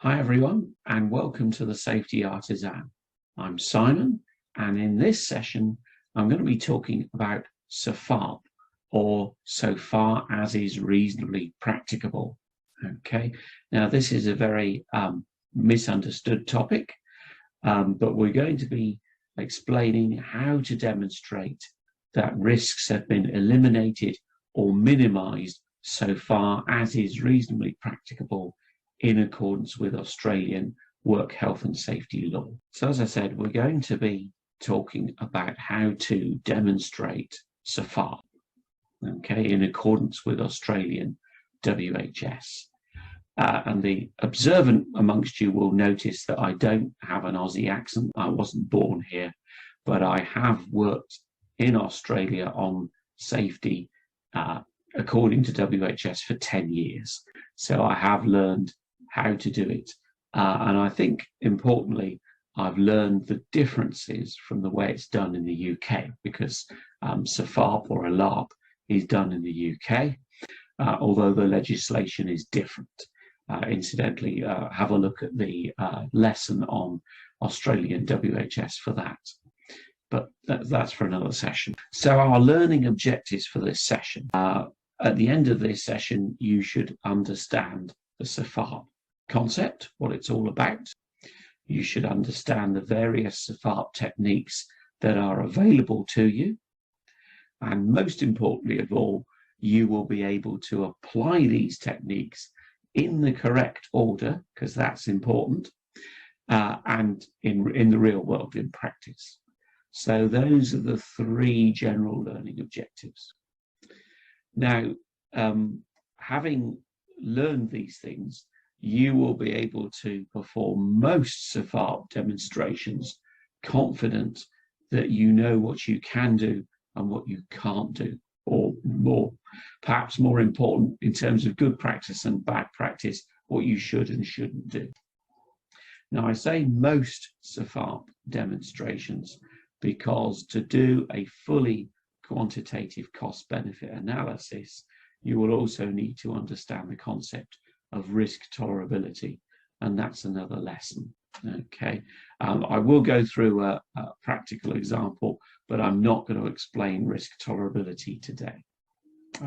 Hi everyone, and welcome to the Safety Artisan. I'm Simon, and in this session I'm going to be talking about sfarp, or so far as is reasonably practicable. Okay, now this is a very misunderstood topic, but we're going to be explaining how to demonstrate that risks have been eliminated or minimized so far as is reasonably practicable in accordance with Australian work health and safety law. So as I said, we're going to be talking about how to demonstrate sfarp, okay, in accordance with Australian WHS. And the observant amongst you will notice that I don't have an Aussie accent. I wasn't born here, but I have worked in Australia on safety according to WHS for 10 years. So I have learned how to do it. And I think, importantly, I've learned the differences from the way it's done in the UK, because sfarp or alarp is done in the UK, although the legislation is different. Incidentally, have a look at the lesson on Australian WHS for that. But that's for another session. So our learning objectives for this session. At the end of this session, you should understand the sfarp concept, what it's all about. You should understand the various sfarp techniques that are available to you. And most importantly of all, you will be able to apply these techniques in the correct order, because that's important, and in the real world, in practice. So those are the three general learning objectives. Now, having learned these things, you will be able to perform most sfarp demonstrations confident that you know what you can do and what you can't do, or perhaps more important in terms of good practice and bad practice, what you should and shouldn't do. Now, I say most sfarp demonstrations because to do a fully quantitative cost-benefit analysis, you will also need to understand the concept of risk tolerability, and that's another lesson. Okay, I will go through a practical example, but I'm not going to explain risk tolerability today.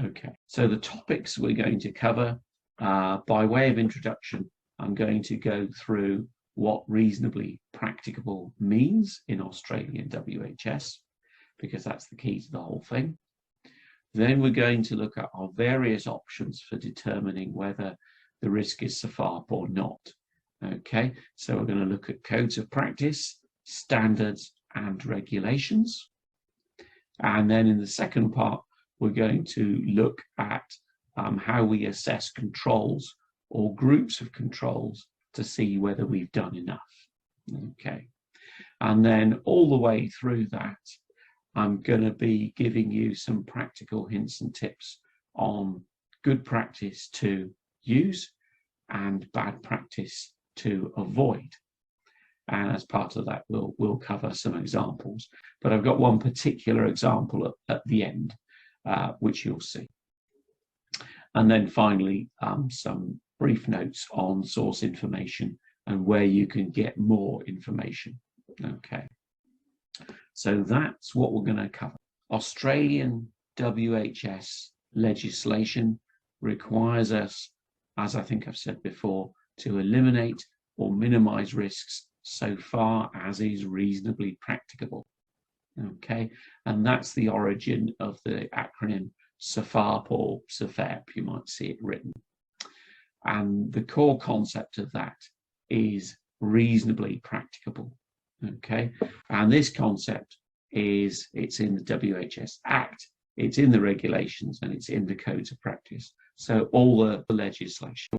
Okay, so the topics we're going to cover, by way of introduction, I'm going to go through what reasonably practicable means in Australian WHS, because that's the key to the whole thing. Then we're going to look at our various options for determining whether the risk is sfarp or not. Okay, so we're going to look at codes of practice, standards, and regulations. And then in the second part, we're going to look at how we assess controls or groups of controls to see whether we've done enough. Okay, and then all the way through that, I'm going to be giving you some practical hints and tips on good practice to use and bad practice to avoid. And as part of that, we'll cover some examples. But I've got one particular example at the end, which you'll see. And then finally, some brief notes on source information and where you can get more information. Okay. So that's what we're going to cover. Australian WHS legislation requires us, as I think I've said before, to eliminate or minimize risks so far as is reasonably practicable. Okay, and that's the origin of the acronym sfarp or sfairp, you might see it written. And the core concept of that is reasonably practicable. Okay, and this concept it's in the WHS Act, it's in the regulations, and it's in the codes of practice. So all the legislation.